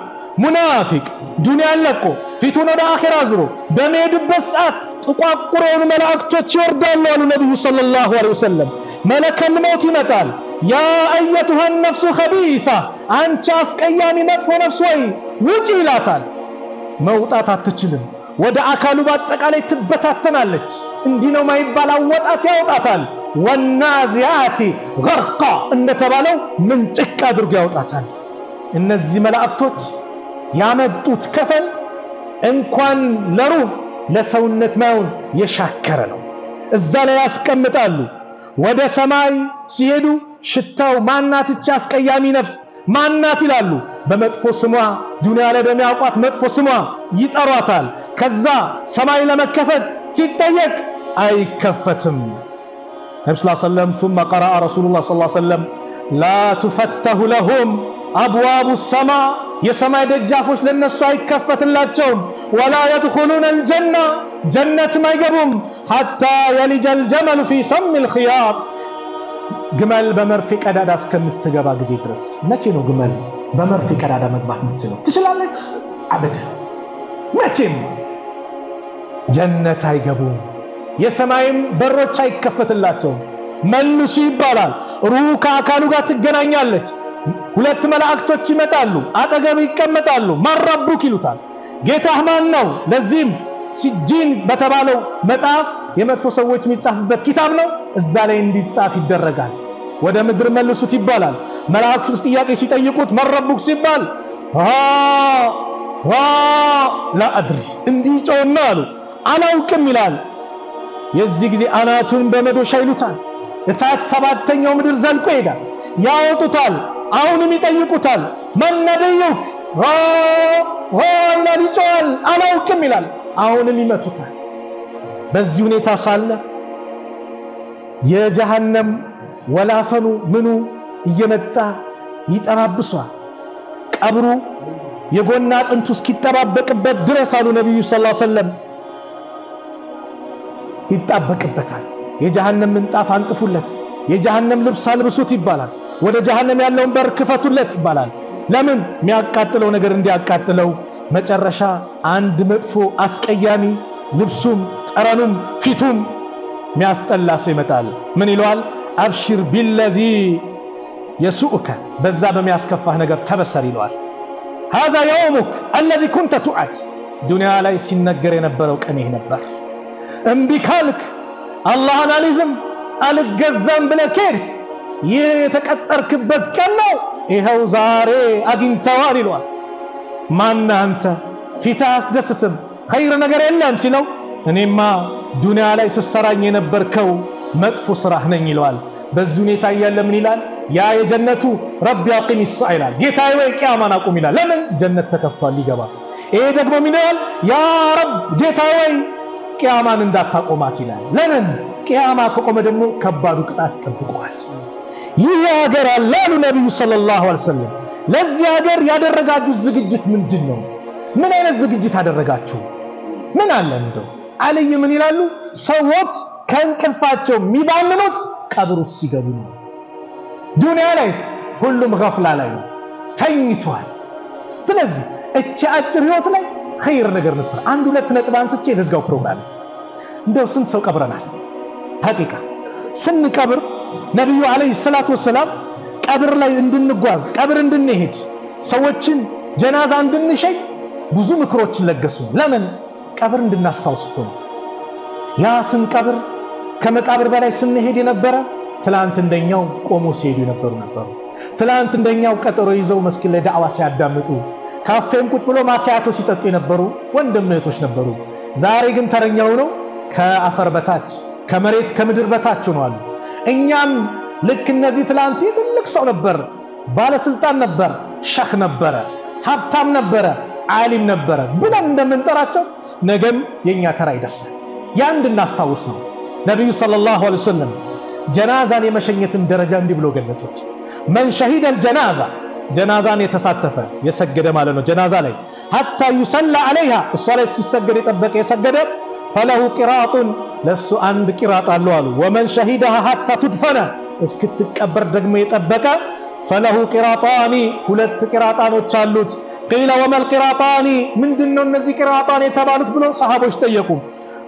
[SPEAKER 2] ሙናፊቅ ዱንያን ለቆ ፊቱን ወደ አኺራ አዝሮ በመሄድበት ሰዓት ጥቋቁረውን መላእክቶች ይወርዳሉ አሉ ነብዩ ሰለላሁ ዐለይሂ ወሰለም መለከል ሞት ይመጣል ያ አየቱሃ النفس خبيثة አንቺ አስቀያሚ መጥፎ ነፍስ ወይ ውጪ ይላታል መውጣት አትችልም ወደ አካሉ በአጠቃላይ ትበታተናለች እንዲህ ነው ማይባል አወጣት ያወጣታል ወናዚያቲ ገርቃ እንደተባለው ምንጭቅ አድርጎ ያወጣታል እነዚህ መላእክቶች ያመጡት ከፈን እንኳን ለሩህ ለሰውነት ማውን የሻከረ ነው እዛ ላይ ያስቀምጣሉ ወደ ሰማይ ሲሄዱ ሽታው ማናት እቺ አስቀያሚ ነፍስ ማናት ይላሉ በመጥፎ ስሟ ዱንያ ላይ በሚያውቋት መጥፎ ስሟ ይጠሯታል ከዛ ሰማይ ለመከፈት ሲጠየቅ አይከፈትም ነብዩ ሰለላሁ ዐለይሂ ወሰለም ثم قرأ رسول الله صلى الله عليه وسلم لا تفتح لهم أبواب السماء የሰማይ ደጃፎች ለነሱ አይከፈትላቸውም ولا يدخلون الجنة جنة ما يገቡም حتى يلج الجمل في سم الخياط ግመል በመርፌ ቀዳዳ እስከምትገባ ጊዜ ድረስ መቼ ነው ግመል በመርፌ ቀዳዳ መግባት የምትችለው ትችላለች አበደ መቼም ጀነት አይገቡም የሰማይም በሮች አይከፈትላቸውም መልሱ ይባላል ሩህ ከአካሉ ጋር ትገናኛለች ሁለት መላእክቶች ይመጣሉ አጠገብ ይቀመጣሉ ማረቡክ ይሉታል ጌታህ ማን ነው ለዚህም ሲጂን በተባለው መጽሐፍ የመጥፎ ሰዎች የሚጻፍበት ኪታብ ነው እዛ ላይ እንዲጻፍ ይደረጋል ወደ ምድር መልሱት ይባላል መላእክቱ ጥያቄ ሲጠይቁት ማረቡክ ሲባል ላ አድሪ እንዲጮና አሉ አላውቅም ይላል የዚህ ጊዜ አናቱን በመዶሻ ይሉታል እታት ሰባተኛው ምድር ዘልቆ ይሄዳል ያወጡታል አሁንም ይጠይቁታል ማን ነብዩክ ይላል ይጮሃል አላውቅም ይላል አሁንም ይመቱታል በዚህ ሁኔታ ሳለ የጀሃነም ወላፈኑ ምኑ እየመጣ ይጠራብሷል ቀብሩ የጎና አጥንቱ እስኪጠባበቅበት ድረስ አሉ ነብዩ ሰለላሁ ዐለይሂ ወሰለም ይጣበቅበታል የጀሃነም ምንጣፍ አንጥፉለት የጀሃነም ልብስ አልብሱት ይባላል ወደ ጀሃነም ያለውን በር ክፈቱለት ይባላል ለምን የሚያቃጥለው ነገር እንዲያቃጥለው መጨረሻ አንድ መጥፎ አስቀያሚ ልብሱም ጠረኑም ፊቱም የሚያስጠላ ሰው ይመጣል ምን ይለዋል አብሽር ቢልذي يسوءك በዛ በሚያስከፋህ ነገር ተበሰር ይለዋል هذا يومك الذي كنت تعد ዱንያ ላይ ሲነገር የነበረው ቀን ይሄ ነበር እምቢ ካልክ አላህን አልይዝም አልገዛም ብለህ ከሄድክ ይህ የተቀጠርክበት ቀን ነው ይሄው ዛሬ አግኝተዋል ይለዋል ማን አንተ ፊትህ አስደስትም ኸይር ነገር የለም ሲለው እኔማ ዱንያ ላይ ስሰራኝ የነበርከው መጥፎ ስራህ ነኝ ይለዋል በዚህ ሁኔታ ያለ ምን ይላል ያ የጀነቱ ረቢ አቂም الساعة ይላል ጌታዬ ወይ ቂያማን አቁም ይላል ለምን ጀነት ተከፍቷል ሊገባ ይሄ ደግሞ ምን ይላል ያ ረብ ጌታዬ ወይ ቂያማን እንዳታቆማት ይላል ለምን ቂያማ ከቆመ ደግሞ ከባዱ ቅጣት ይጠብቀዋል ይህ ሀገር አላሉ ነብዩ ሰለላሁ ዐለይሂ ወሰለም ለዚህ ሀገር ያደረጋችሁ ዝግጅት ምንድነው ምን አይነት ዝግጅት አደረጋችሁ ምን አለ እንደው አለይ ምን ይላሉ ሰዎች ከንቅልፋቸው የሚባንኑት ቀብሩ ሲገቡ ነው ዱንያ ላይ ሁሉም ገፍላ ላይ ተኝቷል ስለዚህ እቺ አጭር ህይወት ላይ ኸይር ነገር እንስራ አንድ ሁለት ነጥብ አንስቼ ለዝጋው ፕሮግራም እንደው ስንት ሰው ቀብረናል ሐቂቃ ስንቀብር ነብዩ አለይሂ ሰላቱ ወሰለም ቀብር ላይ እንድንጓዝ ቀብር እንድንሄድ ሰዎችን ጀናዛ እንድንሸኝ ብዙ ምክሮችን ለገሱ ለምን ቀብር እንድናስታውስ ነው ያ ስንቀብር ከመቃብር በላይ ስንሄድ የነበረ ትላንት እንደኛው ቆሞ ሲሄዱ ነበሩ ትላንት እንደኛው ቀጠሮ ይዘው መስጊድ ላይ ዳዕዋ ሲያዳምጡ ካፌም ቁጭ ብሎ ማኪያቶ ሲጠጡ የነበሩ ወንድም እህቶች ነበሩ። ዛሬ ግን ተረኛው ነው ከአፈር በታች ከመሬት ከምድር በታች ሆኗል። እኛም ልክ እነዚህ ትላንት ትልቅ ሰው ነበር፣ ባለስልጣን ነበር፣ ሸኽ ነበረ፣ ሀብታም ነበረ፣ ዓሊም ነበረ ብለን እንደምንጠራቸው ነገም የኛ ተራ ይደርሳል። ያን እንድናስታውስ ነው። ነብዩ ሰለላሁ ዐለይሂ ወሰለም ጀናዛን የመሸኘትን ደረጃ እንዲህ ብሎ ገለጹት። መን ሸሂደ الجنازة ጀናዛን የተሳተፈ የሰገደ ማለት ነው። ጀናዛ ላይ حتى يصلى عليها እሷ ላይ እስኪሰገድ የጠበቀ የሰገደ فله قراط ለሱ አንድ ቂራጥ አለው አሉ። ومن شهدها حتى تدفن እስክትቀበር ደግሞ የጠበቀ فله قراطان ሁለት ቂራጣኖች አሉት። قيل وما القراطان ምንድነው እነዚህ ቂራጣን የተባሉት ብለው ሰሃቦች ጠየቁ።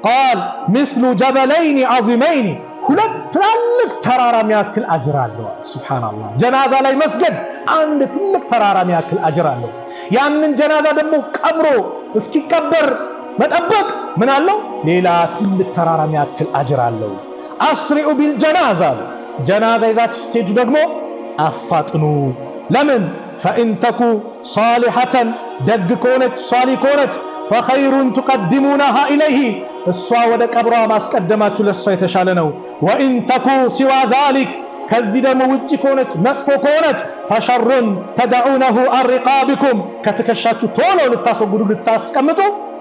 [SPEAKER 2] قال مثل جبلين عظيمين ሁለት ትላልቅ ተራራ የሚያክል አጅር አለው። ሱብሃንአላህ ጀናዛ ላይ መስገድ አንድ ትልቅ ተራራ የሚያክል አጅር አለው። ያንን ጀናዛ ደግሞ ቀብሮ እስኪቀበር መጠበቅ ምን አለው? ሌላ ትልቅ ተራራ የሚያክል አጅር አለው። አስሪዑ ቢልጀናዛ ጀናዛ ይዛችሁ ስትሄዱ ደግሞ አፋጥኑ። ለምን? فإن تكو صالحة دق كونت صالح كونت فخير تقدمونها إليه الصوا ወደ ቀብሯ ማስቀደማችሁ ለሷ የተሻለ ነው። وإن تكو سوى ذلك ከዚህ ደግሞ ውጪ ከሆነች መጥፎ ከሆነች فشر تدعونه عن رقابكم ከተከሻችሁ ቶሎ ልታስወግዱ ልታስቀምጡ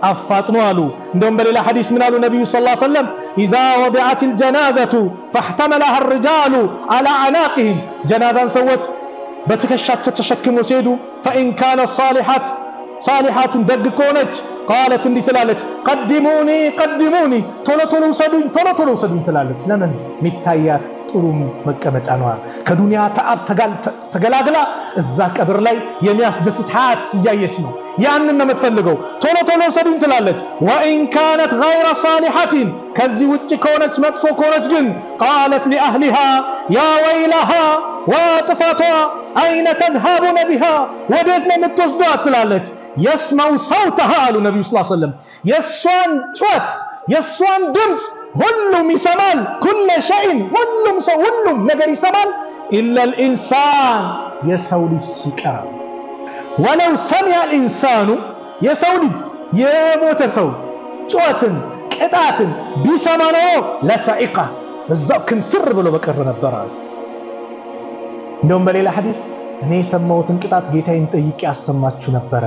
[SPEAKER 2] አፋጥኑ አሉ። እንደውም በሌላ ሐዲስ ምን አሉ ነብዩ ሰለላሁ ዐለይሂ ወሰለም إذا وضعت الجنازة فاحتملها الرجال على عناقهم ጀናዛን ሰዎች በትከሻቸው ተሸክመው ሲሄዱ فإن كان صالحات ደግ ከሆነች قالت እንዲህ ትላለች قدموني ቶሎ ውሰዱኝ ትላለች። ለምን? ሚታያት ጥሩ መቀመጫ ነው። ከዱንያ ተአብ ተገላግላ እዛ ቀብር ላይ የሚያስደስት ሐያት ሲያየሽ ነው። ያንን ነው የምትፈልገው። ቶሎ ውሰዱኝ ትላለች። وإن كانت غير صالحة ከዚህ ውጪ ከሆነች መጥፎ ከሆነች ግን قالت لأهلها يا ويلها وطفاتها أين تذهبون بها ወዴት ነው የምትወስዷት ትላለች። يسمع صوتها አሉ ነብዩ ሰለላሁ ዐለይሂ ወሰለም የሷን ጩኸት የሷን ድምጽ ሁሉም ይሰማል። كل شيء ሁሉም ነገር ይሰማል إلا الإنسان የሰው ልጅ ሲቀር ولو سمع الإنسان የሰው ልጅ የሞተ ሰው ጩኸትን ቅጣትን ቢሰማ ነው ለሰኢቃ እዛው ክንትር ብሎ በቀረ ነበር አሉ። እንደውም በሌላ ሐዲስ እኔ የሰማሁትን ቅጣት ጌታዬን ጠይቄ አሰማችሁ ነበረ።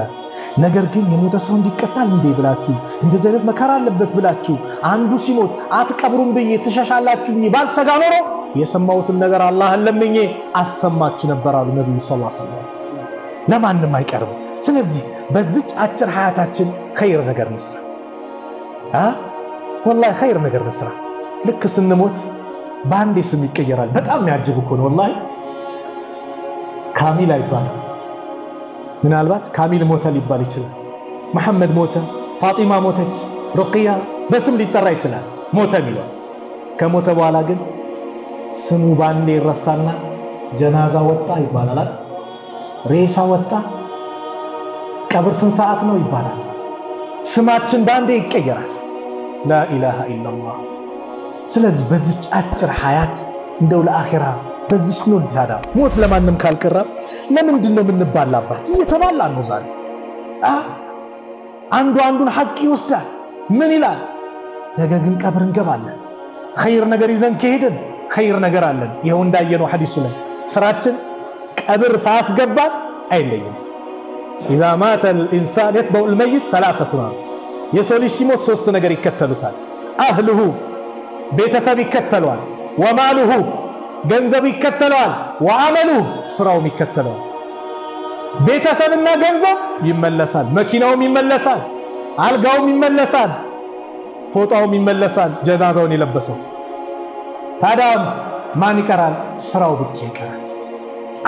[SPEAKER 2] ነገር ግን የሞተ ሰው እንዲቀጣል እንዴ ብላችሁ እንደዚህ አይነት መከራ አለበት ብላችሁ አንዱ ሲሞት አትቀብሩም ብዬ ተሻሻላችሁ ብዬ ባልሰጋ ኖሮ የሰማሁትን ነገር አላህን ለምኜ አሰማችሁ ነበር አሉ ነብዩ ሰለላሁ ዐለይሂ ወሰለም። ለማንም አይቀርም። ስለዚህ በዚህ አጭር ሐያታችን ኸይር ነገር መስራ ወላሂ ኸይር ነገር መስራ። ልክ ስንሞት ባንዴ ስም ይቀየራል። በጣም ያጅብ እኮ ነው ወላሂ። ካሚል አይባልም። ምናልባት ካሚል ሞተ ሊባል ይችላል። መሐመድ ሞተ፣ ፋጢማ ሞተች፣ ሩቅያ በስም ሊጠራ ይችላል ሞተ የሚለው። ከሞተ በኋላ ግን ስሙ ባንዴ ይረሳና ጀናዛ ወጣ ይባላል። ሬሳ ወጣ፣ ቀብር ስንት ሰዓት ነው ይባላል። ስማችን ባንዴ ይቀየራል። ላ ኢላሃ ኢላላህ። ስለዚህ በዚህ አጭር ሐያት እንደው ለአኺራ በዚህ ነው ታዳ ሞት ለማንም ካልቀራ ለምንድን ነው የምንባላባት? እየተባላን ነው ዛሬ። አንዱን ሐቅ ይወስዳል። ምን ይላል? ነገ ግን ቀብር እንገባለን። ኸይር ነገር ይዘን ከሄድን ኸይር ነገር አለን። ይሄው እንዳየነው ሐዲሱ ላይ ስራችን ቀብር ሳያስገባን አይለይም። إذا مات الإنسان يتبع الميت ثلاثة የሰው ልጅ ሲሞት ሶስት ነገር ይከተሉታል። አህሉሁ ቤተሰብ ይከተለዋል፣ ወማሉሁ ገንዘብ ይከተለዋል፣ ወአመሉሁ ስራውም ይከተለዋል። ቤተሰብና ገንዘብ ይመለሳል፣ መኪናውም ይመለሳል፣ አልጋውም ይመለሳል፣ ፎጣውም ይመለሳል፣ ጀናዛውን የለበሰው። ታዲያ ማን ይቀራል? ስራው ብቻ ይቀራል።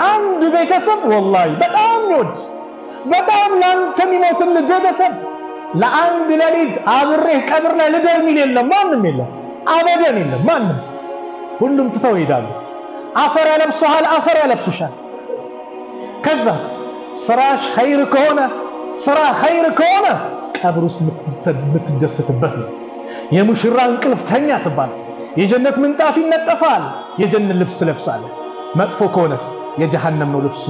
[SPEAKER 2] አንድ ቤተሰብ ወላሂ በጣም ይወድ በጣም ላንተ የሚሞትን ቤተሰብ ለአንድ ሌሊት አብሬህ ቀብር ላይ ልደር የሚል የለም፣ ማንም የለም፣ አበደን የለም ማንም። ሁሉም ትተው ይሄዳሉ። አፈር ያለብሱሃል፣ አፈር ያለብሱሻል። ከዛስ ስራሽ ኸይር ከሆነ ስራ ኸይር ከሆነ ቀብር ውስጥ የምትደሰትበት ነው። የሙሽራ እንቅልፍ ተኛ ትባል፣ የጀነት ምንጣፍ ይነጠፋል፣ የጀነት ልብስ ትለብሳለህ። መጥፎ ከሆነስ የጀሃነም ነው ልብሱ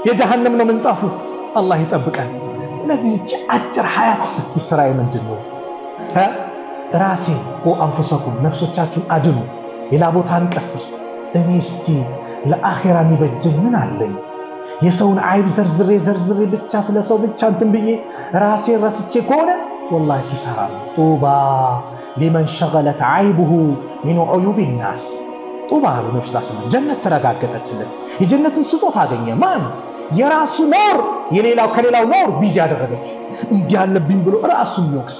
[SPEAKER 2] የጀሃነም ነው ምንጣፉ አላህ ይጠብቀን ስለዚህ እቺ አጭር ሐያት እስቲ ስራዬ ምንድነው ራሴ ወአንፈሰኩም ነፍሶቻችሁን አድኑ ሌላ ቦታ አንቀስር እኔ እስቲ ለአኺራ የሚበጀኝ ምን አለኝ የሰውን አይብ ዘርዝሬ ብቻ ስለሰው ብቻ እንትን ብዬ ራሴ ረስቼ ከሆነ والله ኪሳራ ጡባ لمن شغلت عيبه من عيوب الناس ጡባ ለነፍስ ላስነ ጀነት ተረጋገጠችለት የጀነትን ስጦታ አገኘ ማን የራሱ ኖር የሌላው ከሌላው ኖር ቢዚ ያደረገች እንዲያለብኝ ብሎ ራሱን ይወቅስ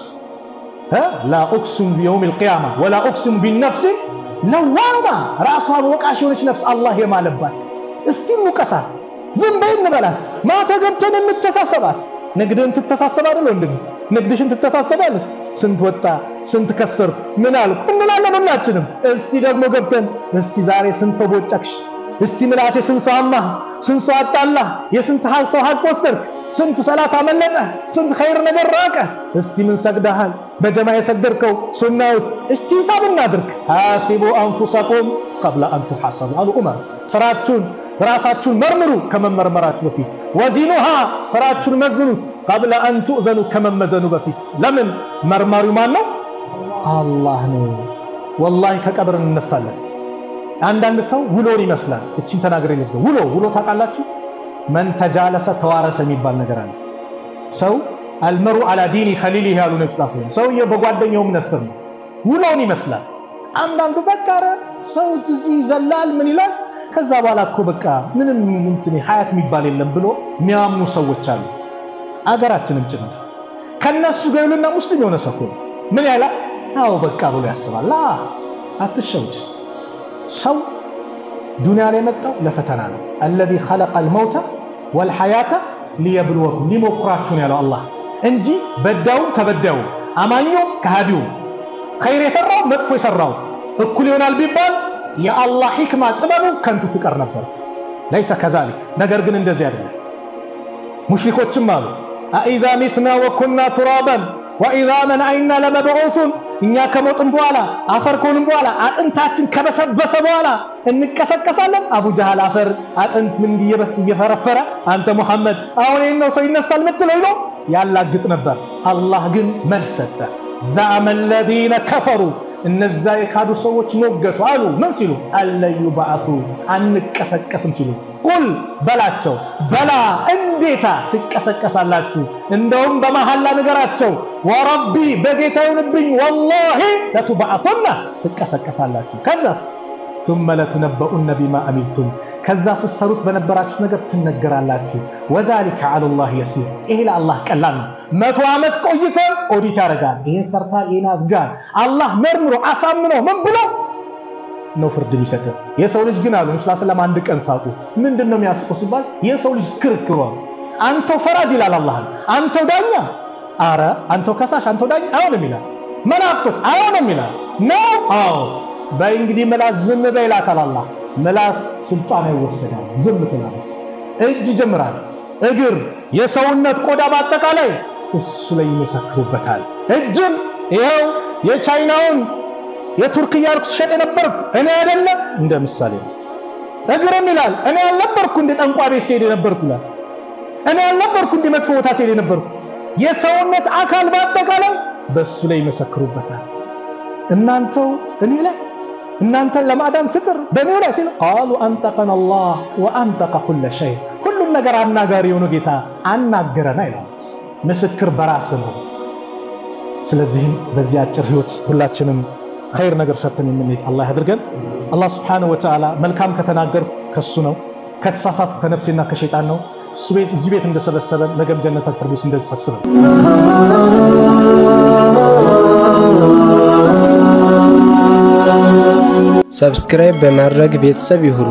[SPEAKER 2] لا اقسم بيوم القيامه ولا اقسم بالنفس لوامه ራሷን ወቃሽ የሆነች ነፍስ አላህ የማለባት እስቲ ሙቀሳት ዝም በይን በላት ማታ ገብተን እንተሳሰባት ንግድን ትተሳሰብ አይደል ወንድም ንግድሽን ትተሳሰባለሽ ስንት ወጣ ስንት ከሰር ምን አልኩ እንላለን ሁላችንም እስቲ ደግሞ ገብተን እስቲ ዛሬ ስንት ሰው ቦጨክሽ እስቲ ምላሴ ስንት ሰው አማህ ስንት ሰው አጣላህ የስንት ሰው ሀቅ ወሰርክ ስንት ሰላት አመለጠ ስንት ኸይር ነገር ራቀ እስቲ ምን ሰግደሃል በጀማ የሰገድከው ሱናውት እስቲ ሂሳብ እናድርግ ሐሲቡ አንፉሰኩም قبل ان تحاسبوا አሉ ዑመር ስራችሁን ራሳችሁን መርምሩ ከመመርመራችሁ በፊት ወዚኑሃ ስራችሁን መዝኑ قبل ان تؤذنوا ከመመዘኑ በፊት ለምን መርማሪው ማን ነው አላህ ነው والله ከቀብር እንነሳለን አንዳንድ ሰው ውሎን ይመስላል እቺን ተናግሬ ልስገው ውሎ ታውቃላችሁ من تجالس توارث የሚባል ነገር አለ ሰው المرء على دين خليله ያሉ ነብስ ታሰለ ሰው የበጓደኛው ምንስር ነው ውሎን ይመስላል አንዳንዱ በቃረ ሰው እዚህ ዘላል ምን ይላል ከዛ በኋላ እኮ በቃ ምንም እንትን ሐያት የሚባል የለም ብሎ የሚያምኑ ሰዎች አሉ አገራችንም ጭምር ከነሱ ገሉና ሙስሊም የሆነ ሰው ምን ያላ አው በቃ ብሎ ያስባል አትሸውድ ሰው ዱንያ ላይ መጣው ለፈተና ነው الذي خلق الموت والحياه ليبلوكم ሊሞክራችሁ ነው ያለው አላህ እንጂ በዳው ተበዳው አማኙ ከሃዲው ኸይር የሰራው መጥፎ የሰራው እኩል ይሆናል ቢባል የአላህ ህክማ ጥበቡ ከንቱ ትቀር ነበር ليس كذلك ነገር ግን እንደዚህ አይደለም ሙሽሪኮችም አሉ اذا متنا وكنا ترابا واذا من اين لمبعوثون እኛ ከሞትን በኋላ አፈር ከሆንን በኋላ አጥንታችን ከበሰበሰ በኋላ እንቀሰቀሳለን አቡ ጀሃል አፈር አጥንት ምን እየፈረፈረ አንተ መሐመድ አሁን ነው ሰው ይነሳል ምትለው ነው ያላግጥ ነበር አላህ ግን መልስ ሰጠ زعم الذين كفروا እነዛ የካዱ ሰዎች ሞገቱ አሉ ምን ሲሉ አለዩ ባአሱ አንቀሰቀስም ሲሉ ቁል በላቸው በላ እንዴታ ትቀሰቀሳላችሁ እንደውም በመሐላ ነገራቸው ወረቢ በጌታውንብኝ والله ለተባአሱና ትቀሰቀሳላችሁ ከዛስ ثم لتنبؤن بما عملتم ከዛስ ሰሩት በነበራችሁ ነገር ትነገራላችሁ وذلك على الله يسير ይሄ ለአላህ ቀላል ነው 100 አመት ቆይተን ኦዲት ያረጋል ይሄን ሰርታል ይሄን አድጋል አላህ መርምሮ አሳምኖ ምን ብሎ ነው ፍርድ ቢሰጥ የሰው ልጅ ግን አሉ ሰለላሁ አንድ ቀን ሳቁ ምንድነው የሚያስቀው ሲባል የሰው ልጅ ክርክሩ አንተው ፈራጅ ይላል አላህ አንተው ዳኛ አረ አንተው ከሳሽ አንተው ዳኛ አይሆንም ይላል መላእክት አይሆንም ይላል ነው አዎ በእንግዲህ መላስ ዝም በይላታል አላህ መላስ ስልጣን ይወሰዳል ዝም ትላለች እጅ ጀምራል እግር የሰውነት ቆዳ በአጠቃላይ እሱ ላይ ይመሰክሩበታል እጅም ይሄው የቻይናውን የቱርክያን ሸጥ ነበር እኔ አይደለም እንደ ምሳሌ እግርም ይላል እኔ አልነበርኩ እንደ ጠንቋይ ቤት ሲሄድ ነበርኩ ይላል እኔ አልነበርኩ እንደ መጥፎ ቦታ ሲሄድ ነበርኩ የሰውነት አካል በአጠቃላይ በሱ ላይ ይመሰክሩበታል እናንተው እኔ ላይ እናንተ ለማዳን ፍጥር በኔ ላይ ሲል قالوا انطقنا الله وانطق كل شيء ሁሉም ነገር አናጋሪ ሆኖ ጌታ አናገረና ይላል ምስክር በራስ ነው ስለዚህ በዚህ አጭር ህይወት ሁላችንም ኸይር ነገር ሰርተን የምንሄድ አላህ ያድርገን አላህ Subhanahu Wa Ta'ala መልካም ከተናገር ከሱ ነው ከተሳሳቱ ከነፍስና ከሸይጣን ነው እሱ ቤት እዚህ ቤት እንደሰበሰበን ነገም ጀነተል ፊርደውስ እንደሰበሰበን
[SPEAKER 1] ሰብስክራይብ በማድረግ ቤተሰብ ይሁኑ